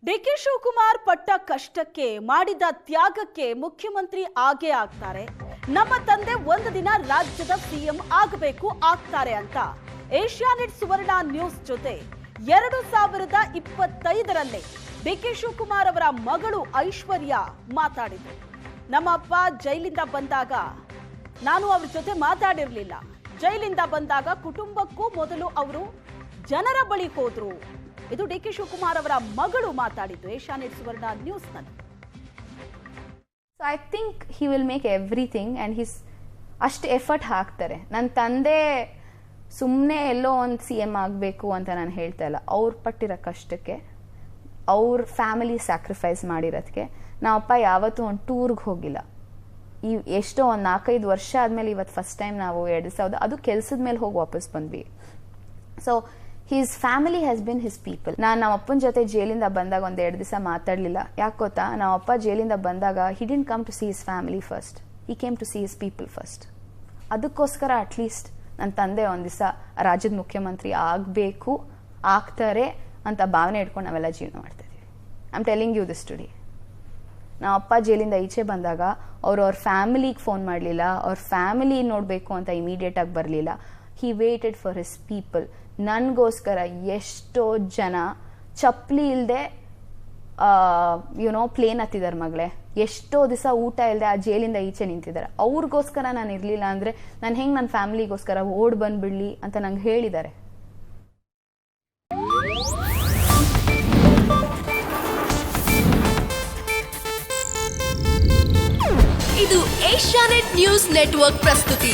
DK Shivakumar ಪಟ್ಟ ಕಷ್ಟಕ್ಕೆ ಮಾಡಿದ ತ್ಯಾಗಕ್ಕೆ ಮುಖ್ಯಮಂತ್ರಿ ಆಗೇ ಆಗ್ತಾರೆ. ನಮ್ಮ ತಂದೆ ಒಂದು ದಿನ ರಾಜ್ಯದ ಸಿಎಂ ಆಗಬೇಕು ಆಗ್ತಾರೆ ಅಂತ ಏಷ್ಯಾನೆಟ್ ಸುವರ್ಣ ನ್ಯೂಸ್ ಜೊತೆ 2025ರಲ್ಲೇ ಡಿಕೆ ಶಿವಕುಮಾರ್ ಅವರ ಮಗಳು ಐಶ್ವರ್ಯ ಮಾತಾಡಿದ್ರು. ನಮ್ಮಪ್ಪ ಜೈಲಿಂದ ಬಂದಾಗ ನಾನು ಅವ್ರ ಜೊತೆ ಮಾತಾಡಿರಲಿಲ್ಲ. ಜೈಲಿಂದ ಬಂದಾಗ ಕುಟುಂಬಕ್ಕೂ ಮೊದಲು ಅವರು ಜನರ ಬಳಿ ಹೋದ್ರು. ಇದು ಡಿಕೆ ಶಿವಕುಮಾರ್ ಅವರ ಮಗಳು ಮಾತಾಡಿದ್ದು ಏಷ್ಯಾನೆಟ್ ಸುವರ್ಣ ನ್ಯೂಸ್ ನಲ್ಲಿ. So I think he will make everything and his ಅಷ್ಟು ಎಫರ್ಟ್ ಹಾಕ್ತಾರೆ. ನನ್ನ ತಂದೆ ಸುಮ್ಮನೆ ಎಲ್ಲೋ ಒಂದು CM ಆಗಬೇಕು ಅಂತ ನಾನು ಹೇಳ್ತಾ ಇಲ್ಲ. ಅವ್ರು ಪಟ್ಟಿರೋ ಕಷ್ಟಕ್ಕೆ, ಅವ್ರ ಫ್ಯಾಮಿಲಿ ಸ್ಯಾಕ್ರಿಫೈಸ್ ಮಾಡಿರೋದಕ್ಕೆ ನಾವಪ್ಪ ಯಾವತ್ತೂ ಒಂದು ಟೂರ್ಗೆ ಹೋಗಿಲ್ಲ. ಎಷ್ಟೋ ಒಂದು 4-5 ವರ್ಷ ಆದಮೇಲೆ ಇವತ್ತು ಫಸ್ಟ್ ಟೈಮ್ ನಾವು 2 ದಿವಸ ಅದು ಕೆಲಸದ ಮೇಲೆ ಹೋಗಿ ವಾಪಸ್ ಬಂದ್ವಿ. So his family has been his people. ನಾನು ನಮ್ಮ ಅಪ್ಪನ ಜೊತೆ ಜೈಲಿಂದ ಬಂದಾಗ 1-2 ದಿವಸ ಮಾತಾಡಲಿಲ್ಲ. ಯಾಕೆ ಗೊತ್ತಾ, ನಮ್ಮ ಅಪ್ಪ ಜೈಲಿಂದ ಬಂದಾಗ he didn't come to see his family first, he came to see his people first. ಅದಕ್ಕೋಸ್ಕರ ಅಟ್ಲೀಸ್ಟ್ ನನ್ನ ತಂದೆ ಒಂದು ದಿವಸ ರಾಜ್ಯದ ಮುಖ್ಯಮಂತ್ರಿ ಆಗಬೇಕು, ಆಗ್ತಾರೆ ಅಂತ ಭಾವನೆ ಇಟ್ಕೊಂಡು ನಾವೆಲ್ಲ ಜೀವನ ಮಾಡ್ತಾ ಇದ್ದೀವಿ. I am telling you this today. ನಮ್ಮ ಅಪ್ಪ ಜೈಲಿಂದ ಈಚೆ ಬಂದಾಗ ಅವ್ರ ಫ್ಯಾಮಿಲಿಗೆ ಫೋನ್ ಮಾಡಲಿಲ್ಲ, ಅವ್ರ ಫ್ಯಾಮಿಲಿ ನೋಡಬೇಕು ಅಂತ ಇಮಿಡಿಯೇಟಾಗಿ ಬರಲಿಲ್ಲ. ಹಿ ವೇಟೆಡ್ ಫಾರ್ ಹಿಸ್ ಪೀಪಲ್. ನನಗೋಸ್ಕರ ಎಷ್ಟೋ ಜನ ಚಪ್ಪಲಿ ಇಲ್ಲದೆ ಪ್ಲೇನ್ ಹತ್ತಿದ್ದಾರೆ ಮಗಳೇ, ಎಷ್ಟೋ ದಿವಸ ಊಟ ಇಲ್ಲದೆ ಆ ಜೈಲಿಂದ ಈಚೆ ನಿಂತಿದ್ದಾರೆ. ಅವ್ರಿಗೋಸ್ಕರ ನಾನು ಇರಲಿಲ್ಲ ಅಂದರೆ ನಾನು ಹೆಂಗೆ ನನ್ನ ಫ್ಯಾಮಿಲಿಗೋಸ್ಕರ ಓಡ್ ಬಂದುಬಿಡಲಿ ಅಂತ ನಂಗೆ ಹೇಳಿದ್ದಾರೆ. ಇದು ಏಷ್ಯಾನೆಟ್ ನ್ಯೂಸ್ ನೆಟ್ವರ್ಕ್ ಪ್ರಸ್ತುತಿ.